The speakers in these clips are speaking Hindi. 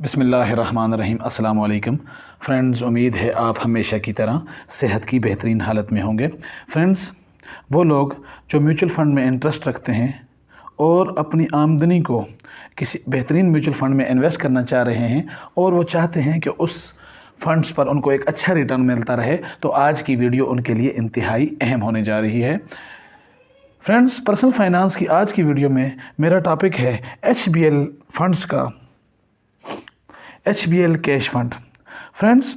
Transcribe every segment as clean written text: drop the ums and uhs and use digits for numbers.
बिस्मिल्लाहिर्रहमानिर्रहीम। अस्सलाम वालेकुम फ्रेंड्स, उम्मीद है आप हमेशा की तरह सेहत की बेहतरीन हालत में होंगे। फ्रेंड्स, वो लोग जो म्यूचुअल फ़ंड में इंटरेस्ट रखते हैं और अपनी आमदनी को किसी बेहतरीन म्यूचुअल फ़ंड में इन्वेस्ट करना चाह रहे हैं और वो चाहते हैं कि उस फंड्स पर उनको एक अच्छा रिटर्न मिलता रहे, तो आज की वीडियो उनके लिए इंतहाई अहम होने जा रही है। फ्रेंड्स, पर्सनल फाइनेंस की आज की वीडियो में मेरा टॉपिक है HBL फंड्स का, HBL cash fund. Friends,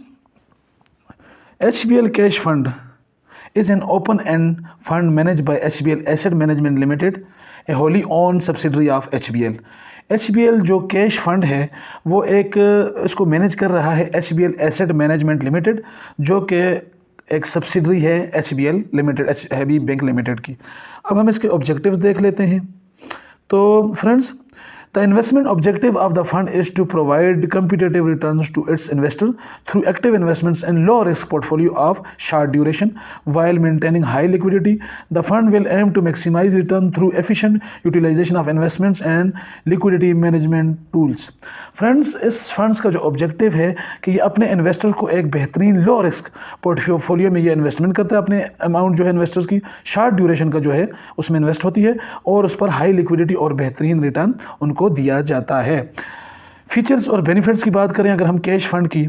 HBL cash fund is an open-end fund managed by HBL Asset Management Limited, a wholly owned subsidiary of HBL. HBL जो कैश फंड है वो इसको मैनेज कर रहा है HBL Asset Management Limited, जो कि एक सब्सिडरी है HBL limited, heavy bank limited की। अब हम इसके ऑब्जेक्टिव्स देख लेते हैं। तो friends, the investment objective of the fund is to provide competitive returns to its investor through active investments and low risk portfolio of short duration while maintaining high liquidity. The fund will aim to maximize return through efficient utilization of investments and liquidity management tools. Friends, इस फंड्स का जो ऑब्जेक्टिव है कि ये अपने इन्वेस्टर को एक बेहतरीन लो रिस्क पोर्टफोलियो में ये इन्वेस्टमेंट करता है। अपने अमाउंट जो है इन्वेस्टर्स की शॉर्ट ड्यूरेशन का जो है उसमें इन्वेस्ट होती है और उस पर हाई लिक्विडिटी और बेहतरीन रिटर्न उनको दिया जाता है। फीचर्स और बेनिफिट्स की बात करें अगर हम कैश फंड की,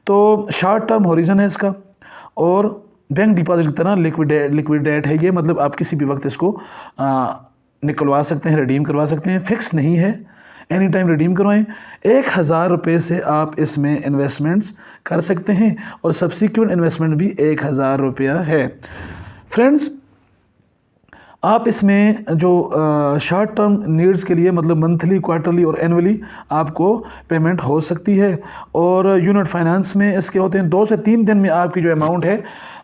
तो शॉर्ट टर्म होरिजन है इसका और बैंक डिपॉजिट की तरह लिक्विडेट है ये, मतलब आप किसी भी वक्त इसको निकलवा सकते हैं, रिडीम करवा सकते हैं, फिक्स नहीं है, एनी टाइम रिडीम करवाएं। 1000 रुपये से आप इसमें इन्वेस्टमेंट्स कर सकते हैं और सब्सिक्वेंट इन्वेस्टमेंट भी 1000 रुपया है। फ्रेंड्स, आप इसमें जो शॉर्ट टर्म नीड्स के लिए मतलब मंथली, क्वार्टरली और एनुअली आपको पेमेंट हो सकती है और यूनिट फाइनेंस में इसके होते हैं 2 से 3 दिन में आपकी जो अमाउंट है,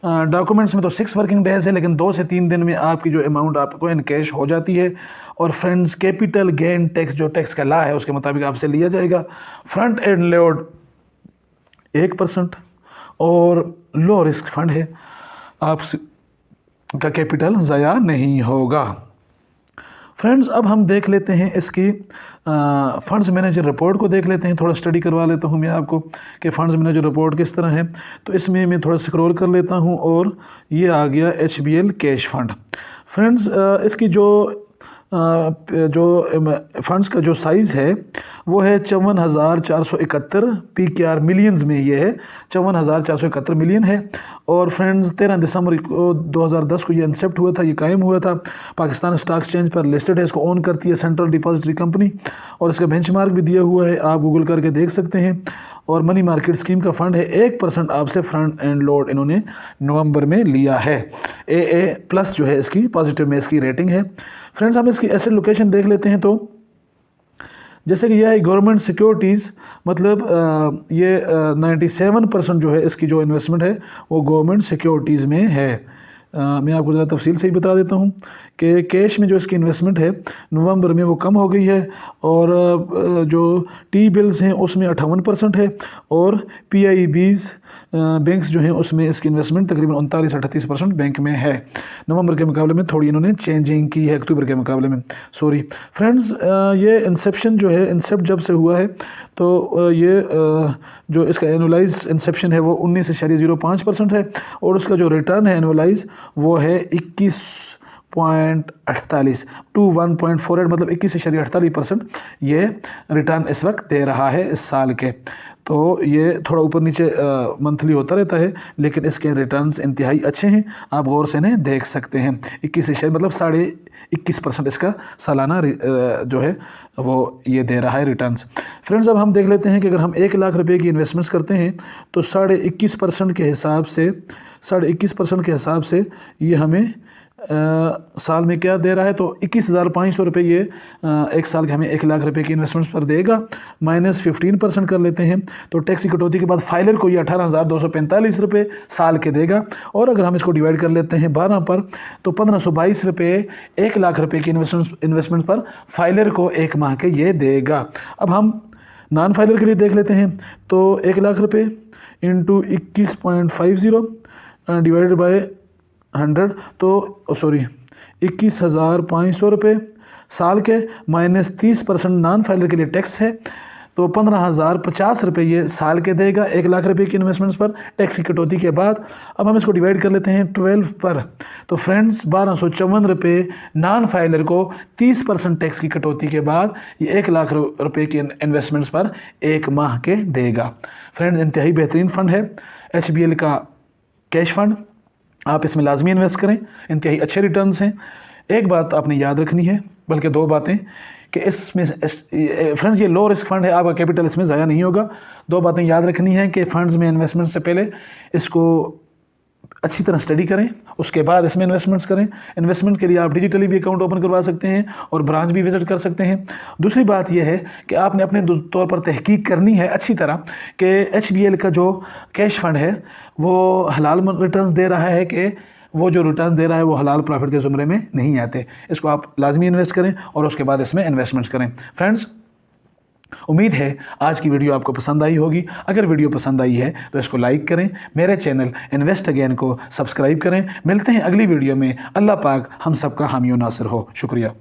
डॉक्यूमेंट्स में तो 6 वर्किंग डेज है, लेकिन 2 से 3 दिन में आपकी जो अमाउंट आपको इन कैश हो जाती है। और फ्रेंड्स, कैपिटल गेन टैक्स जो टैक्स का लॉ है उसके मुताबिक आपसे लिया जाएगा। फ्रंट एंड लोड 1% और लो रिस्क फंड है, आप का कैपिटल ज़ाया नहीं होगा। फ्रेंड्स, अब हम देख लेते हैं इसकी फंड्स मैनेजर रिपोर्ट को देख लेते हैं। थोड़ा स्टडी करवा लेता हूं मैं आपको कि फंड्स मैनेजर रिपोर्ट किस तरह है। तो इसमें मैं थोड़ा स्क्रॉल कर लेता हूं और ये आ गया HBL कैश फंड। फ्रेंड्स, इसकी जो फंड्स का जो साइज़ है वो है 54,471 PKR मिलियंस में, ये है 54,471 मिलियन है। और फ्रेंड्स, 13 दिसंबर को 2010 को ये इंसेप्ट हुआ था, ये कायम हुआ था। पाकिस्तान स्टॉक एक्सचेंज पर लिस्टेड है, इसको ओन करती है सेंट्रल डिपॉजिटरी कंपनी और इसका बेंचमार्क भी दिया हुआ है, आप गूगल करके देख सकते हैं। और मनी मार्केट स्कीम का फंड है, 1% आपसे फ्रंट एंड लोड इन्होंने नवंबर में लिया है। AA+ जो है इसकी पॉजिटिव में इसकी रेटिंग है। फ्रेंड्स, हम इसकी एसेट लोकेशन देख लेते हैं। तो जैसे कि यह है गवर्नमेंट सिक्योरिटीज़, मतलब ये 97% जो है इसकी जो इन्वेस्टमेंट है वो गवर्नमेंट सिक्योरिटीज़ में है। मैं आपको ज़रा तफसील से ही बता देता हूँ कि कैश में जो इसकी इन्वेस्टमेंट है नवंबर में वो कम हो गई है और जो T-बिल्स हैं उसमें 58% है और PIBs बैंक्स जो हैं उसमें इसकी इन्वेस्टमेंट तकरीबन 39-38% बैंक में है। नवंबर के मुकाबले में थोड़ी इन्होंने चेंजिंग की है, अक्टूबर के मुकाबले में, सॉरी। फ्रेंड्स, ये इंसेप्शन जो है, इंसेप्ट जब से हुआ है तो ये जो इसका एनुअलाइज इंसेप्शन है वो 19.05% है और उसका जो रिटर्न है एनुअलाइज वो है 21.48 to 1.48, मतलब 21.48% ये रिटर्न इस वक्त दे रहा है इस साल के। तो ये थोड़ा ऊपर नीचे मंथली होता रहता है, लेकिन इसके रिटर्न्स इंतहाई अच्छे हैं, आप गौर से इन्हें देख सकते हैं। 21 मतलब 21.5% इसका सालाना जो है वो ये दे रहा है रिटर्न्स। फ्रेंड्स, अब हम देख लेते हैं कि अगर हम 1 लाख रुपए की इन्वेस्टमेंट्स करते हैं तो 21.5% के हिसाब से ये हमें साल में क्या दे रहा है, तो 21,500 रुपये ये एक साल के हमें 1 लाख रुपए की इन्वेस्टमेंट्स पर देगा। माइनस 15% कर लेते हैं तो टैक्स की कटौती के बाद फाइलर को ये 18,245 रुपये साल के देगा। और अगर हम इसको डिवाइड कर लेते हैं 12 पर तो 1522 रुपये 1 लाख रुपए की इन्वेस्टमेंट पर फाइलर को 1 माह के ये देगा। अब हम नॉन फाइलर के लिए देख लेते हैं तो 1 लाख रुपये इंटू 21.50 डिवाइडेड बाय 100 तो 21,500 रुपये साल के, माइनस 30% नॉन फाइलर के लिए टैक्स है। तो तो 15,050 रुपये ये साल के देगा 1 लाख रुपए की इन्वेस्टमेंट्स पर टैक्स की कटौती के बाद। अब हम इसको डिवाइड कर लेते हैं 12 पर। तो फ्रेंड्स 1254 रुपये नॉन फाइलर को 30% टैक्स की कटौती के बाद ये 1 लाख रुपए की इन्वेस्टमेंट्स पर 1 माह के देगा। फ्रेंड्स इंतहाई बेहतरीन फ़ंड है HBL का कैश फंड, आप इसमें लाजमी इन्वेस्ट करें, इंतहाई अच्छे रिटर्न्स हैं। एक बात आपने याद रखनी है, बल्कि 2 बातें, कि इसमें फ्रेंड्स ये लो रिस्क फंड है, आपका कैपिटल इसमें ज़ाया नहीं होगा। 2 बातें याद रखनी है कि फ़ंड्स में इन्वेस्टमेंट से पहले इसको अच्छी तरह स्टडी करें, उसके बाद इसमें इन्वेस्टमेंट्स करें। इन्वेस्टमेंट के लिए आप डिजिटली भी अकाउंट ओपन करवा सकते हैं और ब्रांच भी विज़िट कर सकते हैं। दूसरी बात यह है कि आपने अपने तौर पर तहकीक करनी है अच्छी तरह कि HBL का जो कैश फंड है वो हलाल रिटर्न्स दे रहा है कि वो जो रिटर्न दे रहा है वो हलाल प्रॉफिट के ज़ुमरे में नहीं आते। इसको आप लाजमी इन्वेस्ट करें और उसके बाद इसमें इन्वेस्टमेंट्स करें। फ्रेंड्स उम्मीद है आज की वीडियो आपको पसंद आई होगी। अगर वीडियो पसंद आई है तो इसको लाइक करें, मेरे चैनल इन्वेस्ट अगेन को सब्सक्राइब करें। मिलते हैं अगली वीडियो में। अल्लाह पाक हम सबका हामी और नासिर हो। शुक्रिया।